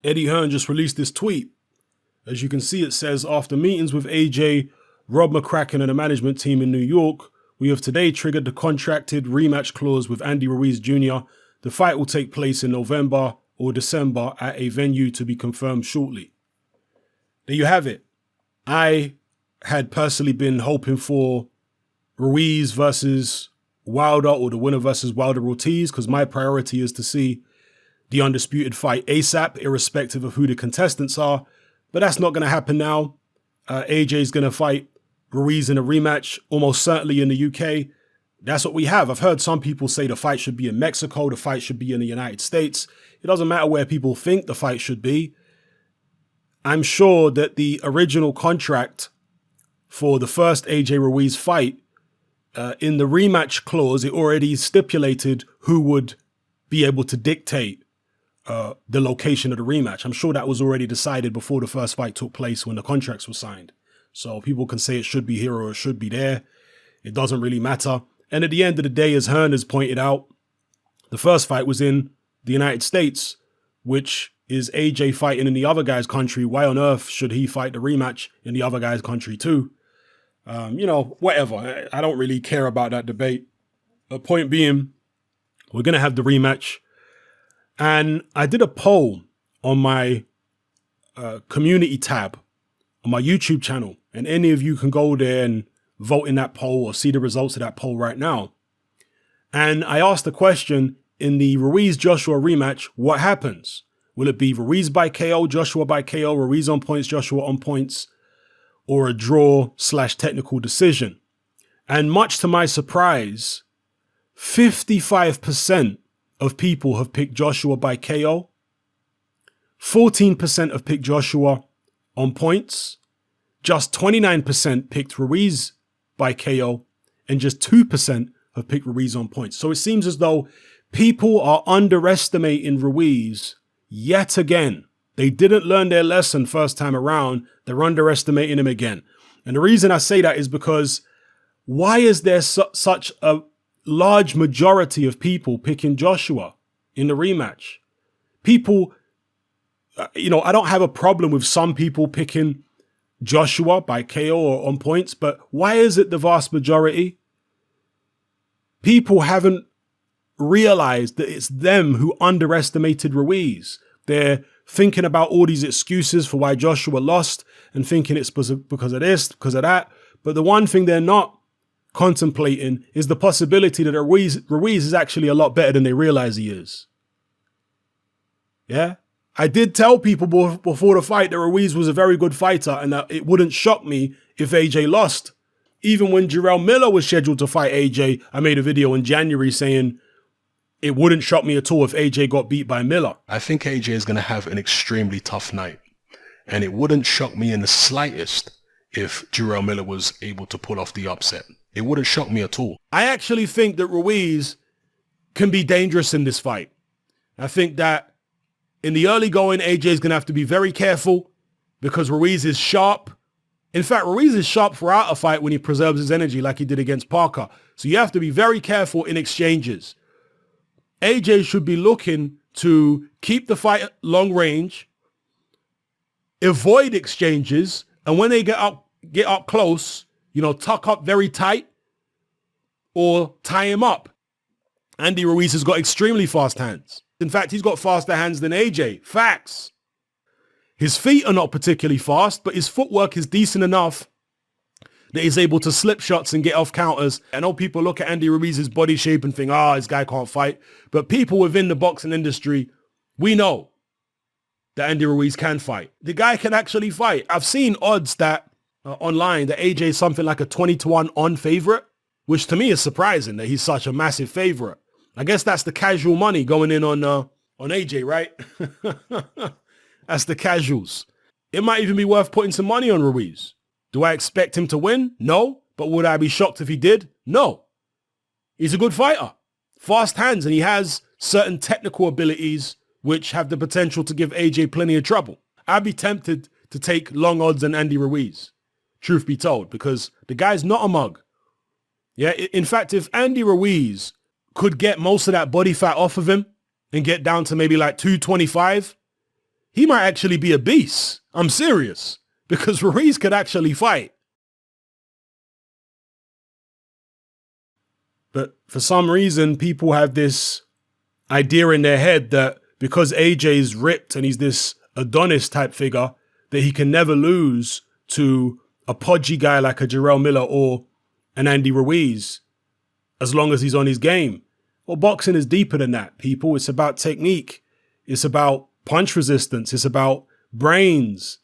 Eddie Hearn just released this tweet. As you can see, it says, after meetings with AJ, Rob McCracken and the management team in New York, we have today triggered the contracted rematch clause with Andy Ruiz Jr. The fight will take place in November or December at a venue to be confirmed shortly. There you have it. I had personally been hoping for Ruiz versus Wilder, or the winner versus Wilder Ortiz, because my priority is to see the undisputed fight ASAP, irrespective of who the contestants are. But that's not going to happen now. AJ is going to fight Ruiz in a rematch, almost certainly in the UK. That's what we have. I've heard some people say the fight should be in Mexico, the fight should be in the United States. It doesn't matter where people think the fight should be. I'm sure that the original contract for the first AJ Ruiz fight, in the rematch clause, it already stipulated who would be able to dictate the location of the rematch. I'm sure that was already decided before the first fight took place when the contracts were signed. So people can say it should be here or it should be there. It doesn't really matter. And at the end of the day, as Hearn has pointed out, the first fight was in the United States, which is AJ fighting in the other guy's country. Why on earth should he fight the rematch in the other guy's country too? Whatever. I don't really care about that debate. The point being, we're going to have the rematch. And I did a poll on my community tab on my YouTube channel. And any of you can go there and vote in that poll or see the results of that poll right now. And I asked the question, in the Ruiz-Joshua rematch, what happens? Will it be Ruiz by KO, Joshua by KO, Ruiz on points, Joshua on points, or a draw/technical decision? And much to my surprise, 55% of people have picked Joshua by KO. 14% have picked Joshua on points. Just 29% picked Ruiz by KO. And just 2% have picked Ruiz on points. So it seems as though people are underestimating Ruiz yet again. They didn't learn their lesson first time around. They're underestimating him again. And the reason I say that is because why is there such a large majority of people picking Joshua in the rematch? People, I don't have a problem with some people picking Joshua by KO or on points, but why is it the vast majority? People haven't realized that it's them who underestimated Ruiz. They're thinking about all these excuses for why Joshua lost and thinking it's because of this, because of that. But the one thing they're not contemplating is the possibility that Ruiz is actually a lot better than they realize he is. Yeah? I did tell people before the fight that Ruiz was a very good fighter and that it wouldn't shock me if AJ lost. Even when Jarrell Miller was scheduled to fight AJ, I made a video in January saying it wouldn't shock me at all if AJ got beat by Miller. I think AJ is going to have an extremely tough night. And it wouldn't shock me in the slightest if Jarrell Miller was able to pull off the upset. It wouldn't shock me at all. I actually think that Ruiz can be dangerous in this fight. I think that in the early going, AJ is going to have to be very careful because Ruiz is sharp. In fact, Ruiz is sharp throughout a fight when he preserves his energy like he did against Parker. So you have to be very careful in exchanges. AJ should be looking to keep the fight long range, avoid exchanges, and when they get up close, tuck up very tight or tie him up. Andy Ruiz has got extremely fast hands. In fact, he's got faster hands than AJ. Facts. His feet are not particularly fast, but his footwork is decent enough that he's able to slip shots and get off counters. I know people look at Andy Ruiz's body shape and think, this guy can't fight. But people within the boxing industry, we know that Andy Ruiz can fight. The guy can actually fight. I've seen odds that online that AJ is something like a 20-1 on favorite, which to me is surprising that he's such a massive favorite. I guess that's the casual money going in on AJ, right? That's the casuals. It might even be worth putting some money on Ruiz. Do I expect him to win? No. But would I be shocked if he did? No. He's a good fighter. Fast hands, and he has certain technical abilities which have the potential to give AJ plenty of trouble. I'd be tempted to take long odds on Andy Ruiz, truth be told, because the guy's not a mug. Yeah, in fact, if Andy Ruiz could get most of that body fat off of him and get down to maybe like 225, he might actually be a beast. I'm serious. Because Ruiz could actually fight. But for some reason, people have this idea in their head that because AJ's ripped and he's this Adonis type figure, that he can never lose to a podgy guy like a Jarrell Miller or an Andy Ruiz, as long as he's on his game. Well, boxing is deeper than that, people. It's about technique. It's about punch resistance. It's about brains.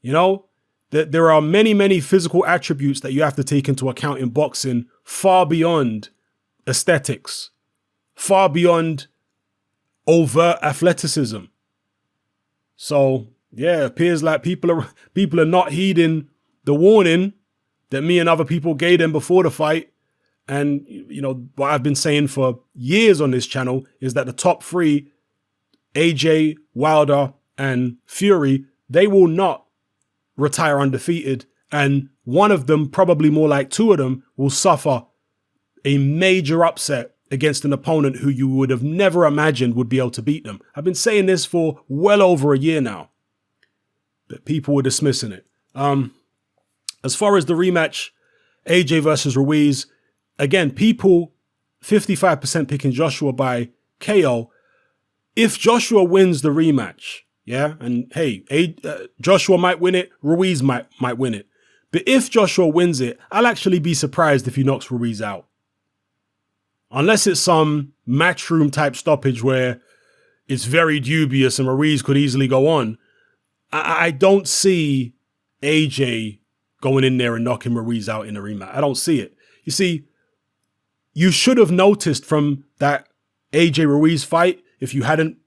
You know, that there are many, many physical attributes that you have to take into account in boxing, far beyond aesthetics, far beyond overt athleticism. So yeah, it appears like people are not heeding the warning that me and other people gave them before the fight. And you know what I've been saying for years on this channel is that the top three, AJ, Wilder, and Fury, they will not retire undefeated, and one of them, probably more like two of them, will suffer a major upset against an opponent who you would have never imagined would be able to beat them. I've been saying this for well over a year now, but people were dismissing it. As far as the rematch, AJ versus Ruiz, again, people 55% picking Joshua by KO. If Joshua wins the rematch, yeah, and hey, Joshua might win it, Ruiz might win it. But if Joshua wins it, I'll actually be surprised if he knocks Ruiz out. Unless it's some matchroom type stoppage where it's very dubious and Ruiz could easily go on. I don't see AJ going in there and knocking Ruiz out in a rematch. I don't see it. You see, you should have noticed from that AJ Ruiz fight, if you hadn't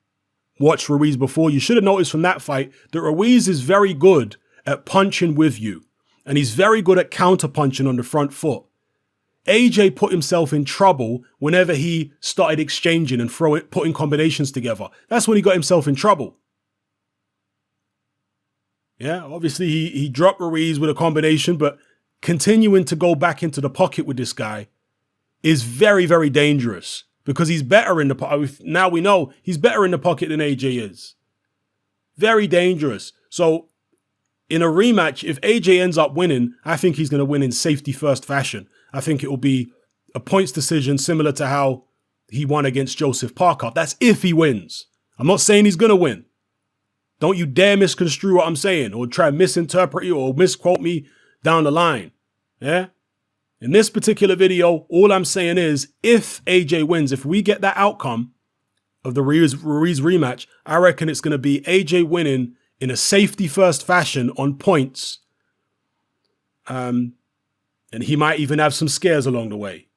watched Ruiz before, you should have noticed from that fight that Ruiz is very good at punching with you. And he's very good at counter punching on the front foot. AJ put himself in trouble whenever he started exchanging and putting combinations together. That's when he got himself in trouble. Yeah, obviously he dropped Ruiz with a combination, but continuing to go back into the pocket with this guy is very, very dangerous because he's better in the pocket. Now we know he's better in the pocket than AJ is. Very dangerous. So in a rematch, if AJ ends up winning, I think he's going to win in safety first fashion. I think it will be a points decision similar to how he won against Joseph Parker. That's if he wins. I'm not saying he's going to win. Don't you dare misconstrue what I'm saying or try and misinterpret you or misquote me down the line. Yeah? In this particular video, all I'm saying is if AJ wins, if we get that outcome of the Ruiz rematch, I reckon it's going to be AJ winning in a safety first fashion on points. And he might even have some scares along the way.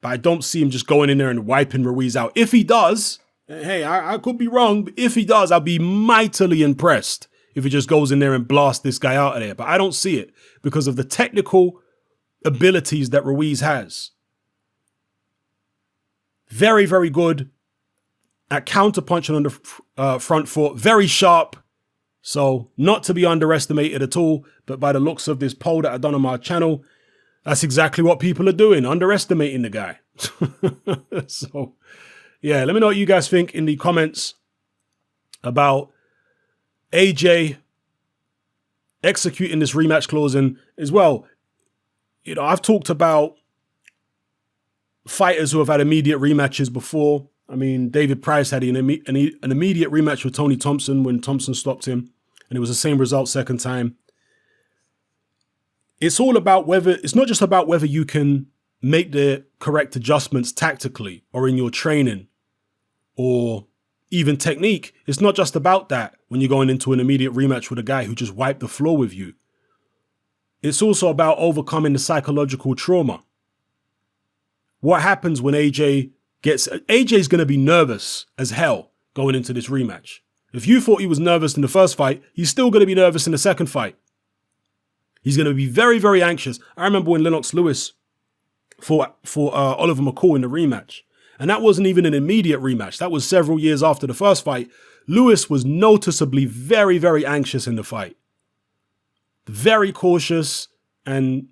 But I don't see him just going in there and wiping Ruiz out. If he does, hey, I could be wrong, but if he does, I'll be mightily impressed if he just goes in there and blasts this guy out of there. But I don't see it because of the technical abilities that Ruiz has. Very, very good at counter-punching on the front foot. Very sharp. So not to be underestimated at all, but by the looks of this poll that I've done on my channel, that's exactly what people are doing, underestimating the guy. So, yeah, let me know what you guys think in the comments about AJ executing this rematch clause. And as well, you know, I've talked about fighters who have had immediate rematches before. I mean, David Price had an immediate rematch with Tony Thompson when Thompson stopped him, and it was the same result second time. It's all about it's not just about whether you can make the correct adjustments tactically or in your training or even technique. It's not just about that when you're going into an immediate rematch with a guy who just wiped the floor with you. It's also about overcoming the psychological trauma. What happens when AJ's going to be nervous as hell going into this rematch. If you thought he was nervous in the first fight, he's still going to be nervous in the second fight. He's going to be very, very anxious. I remember when Lennox Lewis fought for Oliver McCall in the rematch. And that wasn't even an immediate rematch. That was several years after the first fight. Lewis was noticeably very, very anxious in the fight. Very cautious and,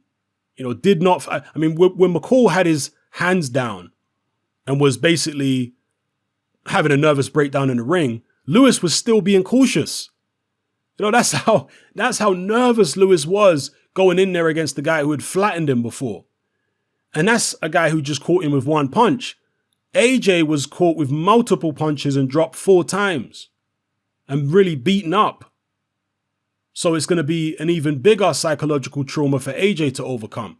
you know, did not... I mean, when McCall had his hands down and was basically having a nervous breakdown in the ring, Lewis was still being cautious. You know, that's how nervous Lewis was going in there against the guy who had flattened him before. And that's a guy who just caught him with one punch. AJ was caught with multiple punches and dropped 4 times and really beaten up. So it's going to be an even bigger psychological trauma for AJ to overcome.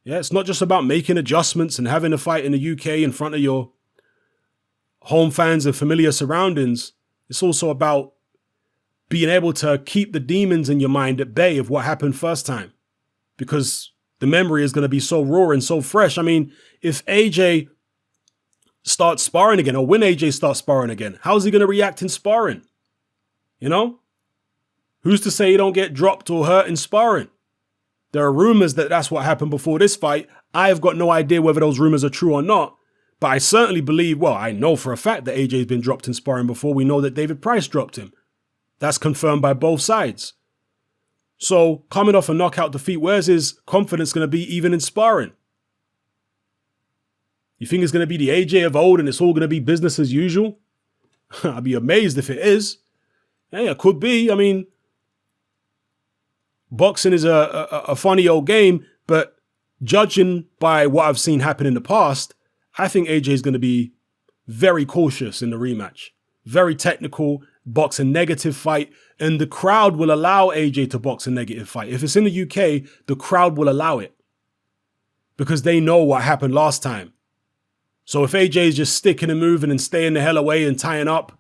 Yeah, it's not just about making adjustments and having a fight in the UK in front of your home fans and familiar surroundings. It's also about being able to keep the demons in your mind at bay of what happened first time, because the memory is going to be so raw and so fresh. I mean, if AJ starts sparring again, or when AJ starts sparring again, how's he going to react in sparring? You know? Who's to say he don't get dropped or hurt in sparring? There are rumors that that's what happened before this fight. I have got no idea whether those rumors are true or not, but I certainly believe, well, I know for a fact that AJ's been dropped in sparring before. We know that David Price dropped him. That's confirmed by both sides. So coming off a knockout defeat, where's his confidence going to be even in sparring? You think it's going to be the AJ of old and it's all going to be business as usual? I'd be amazed if it is. Yeah, it could be. I mean, boxing is a funny old game, but judging by what I've seen happen in the past, I think AJ is going to be very cautious in the rematch. Very technical, box a negative fight, and the crowd will allow AJ to box a negative fight. If it's in the UK, the crowd will allow it because they know what happened last time. So if AJ is just sticking and moving and staying the hell away and tying up,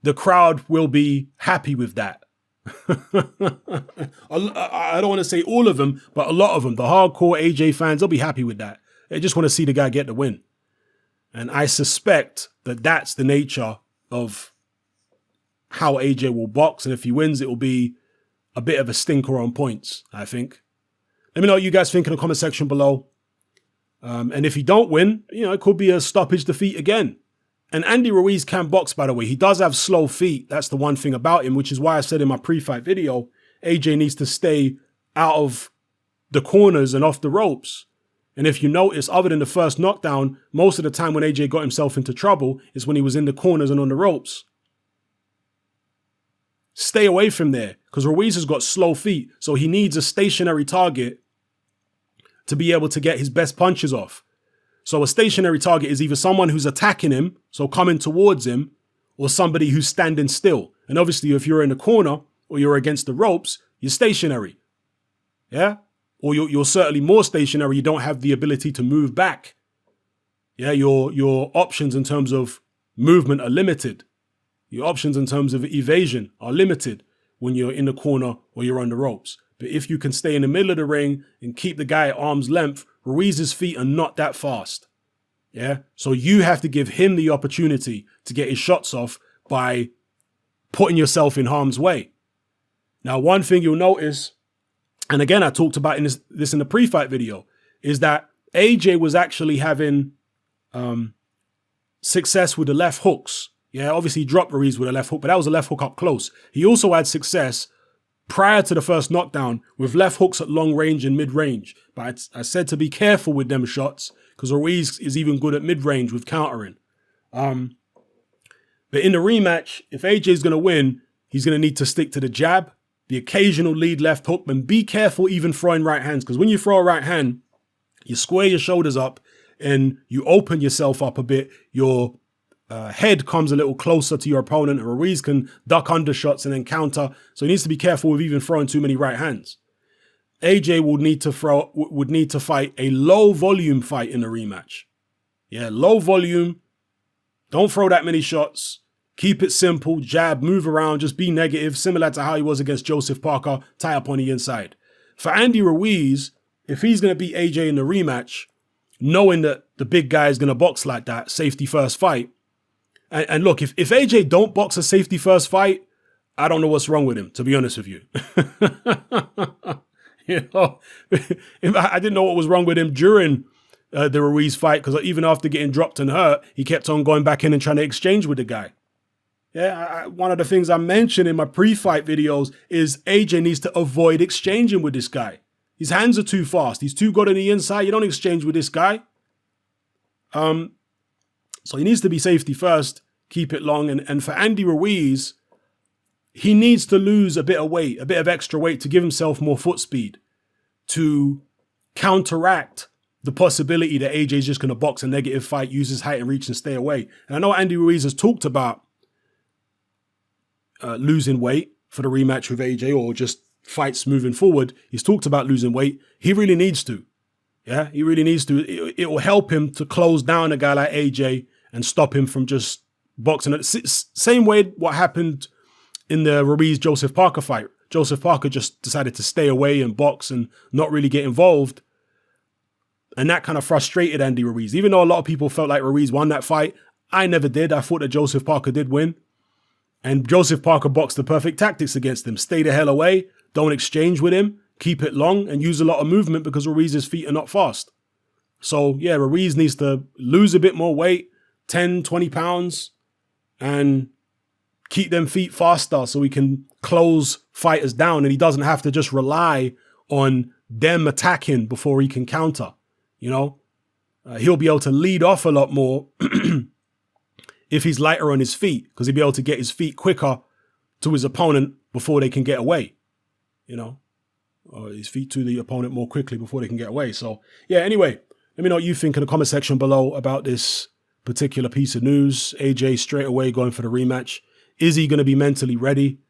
the crowd will be happy with that. I don't want to say all of them, but a lot of them, the hardcore AJ fans, they'll be happy with that. They just want to see the guy get the win. And I suspect that that's the nature of how AJ will box. And if he wins, it will be a bit of a stinker on points, I think. Let me know what you guys think in the comment section below. And if he don't win, you know, it could be a stoppage defeat again. And Andy Ruiz can box, by the way. He does have slow feet. That's the one thing about him, which is why I said in my pre-fight video, AJ needs to stay out of the corners and off the ropes. And if you notice, other than the first knockdown, most of the time when AJ got himself into trouble is when he was in the corners and on the ropes. Stay away from there, because Ruiz has got slow feet, so he needs a stationary target to be able to get his best punches off. So a stationary target is either someone who's attacking him, so coming towards him, or somebody who's standing still. And obviously, if you're in the corner or you're against the ropes, you're stationary. Yeah? Or you're certainly more stationary. You don't have the ability to move back. Yeah, your options in terms of movement are limited. Your options in terms of evasion are limited when you're in the corner or you're on the ropes. But if you can stay in the middle of the ring and keep the guy at arm's length, Ruiz's feet are not that fast. Yeah, so you have to give him the opportunity to get his shots off by putting yourself in harm's way. Now, one thing you'll notice, and again, I talked about this in the pre-fight video, is that AJ was actually having success with the left hooks. Yeah, obviously he dropped Ruiz with a left hook, but that was a left hook up close. He also had success prior to the first knockdown with left hooks at long range and mid range. But I said to be careful with them shots because Ruiz is even good at mid range with countering. But in the rematch, if AJ is going to win, he's going to need to stick to the jab, the occasional lead left hook, and be careful even throwing right hands. Because when you throw a right hand, you square your shoulders up and you open yourself up a bit. Your head comes a little closer to your opponent, and Ruiz can duck under shots and then counter. So he needs to be careful with even throwing too many right hands. AJ would need to fight a low volume fight in the rematch. Yeah, low volume. Don't throw that many shots. Keep it simple. Jab, move around, just be negative, similar to how he was against Joseph Parker, tie up on the inside. For Andy Ruiz, if he's going to beat AJ in the rematch, knowing that the big guy is going to box like that, safety first fight. And look, if AJ don't box a safety first fight, I don't know what's wrong with him, to be honest with you. You know, I didn't know what was wrong with him during the Ruiz fight, because even after getting dropped and hurt, he kept on going back in and trying to exchange with the guy. Yeah, one of the things I mentioned in my pre-fight videos is AJ needs to avoid exchanging with this guy. His hands are too fast. He's too good on the inside. You don't exchange with this guy. So he needs to be safety first. keep it long. And for Andy Ruiz, he needs to lose a bit of weight, a bit of extra weight to give himself more foot speed to counteract the possibility that AJ is just going to box a negative fight, use his height and reach and stay away. And I know Andy Ruiz has talked about losing weight for the rematch with AJ or just fights moving forward. He's talked about losing weight. He really needs to. Yeah, he really needs to. It will help him to close down a guy like AJ and stop him from just boxing. Same way what happened in the Ruiz-Joseph Parker fight. Joseph Parker just decided to stay away and box and not really get involved. And that kind of frustrated Andy Ruiz. Even though a lot of people felt like Ruiz won that fight, I never did. I thought that Joseph Parker did win. And Joseph Parker boxed the perfect tactics against him. Stay the hell away. Don't exchange with him. Keep it long and use a lot of movement because Ruiz's feet are not fast. So, yeah, Ruiz needs to lose a bit more weight, 10, 20 pounds, and keep them feet faster so he can close fighters down and he doesn't have to just rely on them attacking before he can counter. You know, he'll be able to lead off a lot more if he's lighter on his feet because he'll be able to get his feet quicker to his opponent before they can get away, you know, or his feet to the opponent more quickly before they can get away. So, yeah, anyway, let me know what you think in the comment section below about this particular piece of news. AJ straight away going for the rematch. Is he going to be mentally ready?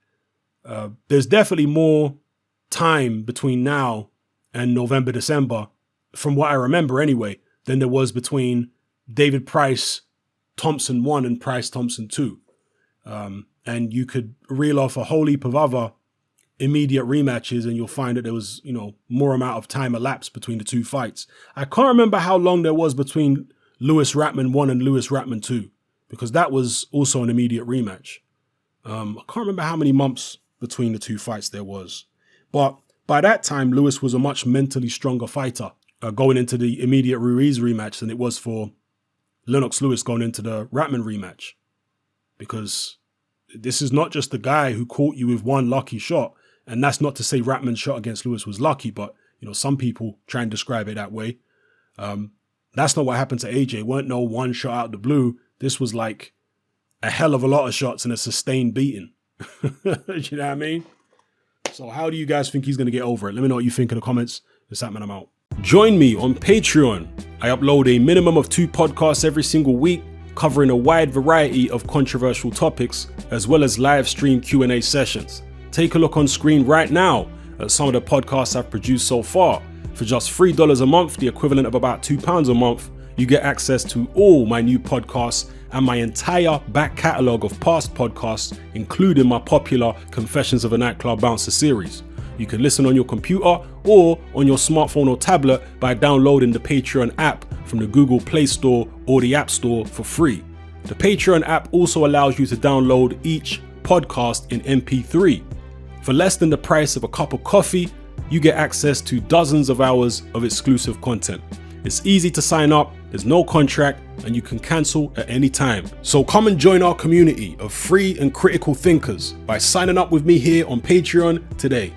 There's definitely more time between now and November, December, from what I remember anyway, than there was between David Price Thompson 1 and Price Thompson 2. And you could reel off a whole heap of other immediate rematches and you'll find that there was, you know, more amount of time elapsed between the two fights. I can't remember how long there was between Lewis Ratman 1 and Lewis Ratman 2, because that was also an immediate rematch. I can't remember how many months between the two fights there was. But by that time, Lewis was a much mentally stronger fighter going into the immediate Ruiz rematch than it was for Lennox Lewis going into the Ratman rematch. Because this is not just the guy who caught you with one lucky shot. And that's not to say Ratman's shot against Lewis was lucky, but, you know, some people try and describe it that way. That's not what happened to AJ. It weren't no one shot out the blue. This was like a hell of a lot of shots and a sustained beating. You know what I mean? So how do you guys think he's going to get over it? Let me know what you think in the comments. It's that man, I'm out. Join me on Patreon. I upload a minimum of 2 podcasts every single week, covering a wide variety of controversial topics, as well as live stream Q&A sessions. Take a look on screen right now at some of the podcasts I've produced so far. For just $3 a month, the equivalent of about £2 a month, you get access to all my new podcasts and my entire back catalogue of past podcasts, including my popular Confessions of a Nightclub Bouncer series. You can listen on your computer or on your smartphone or tablet by downloading the Patreon app from the Google Play Store or the App Store for free. The Patreon app also allows you to download each podcast in MP3. For less than the price of a cup of coffee, you get access to dozens of hours of exclusive content. It's easy to sign up, there's no contract, and you can cancel at any time. So come and join our community of free and critical thinkers by signing up with me here on Patreon today.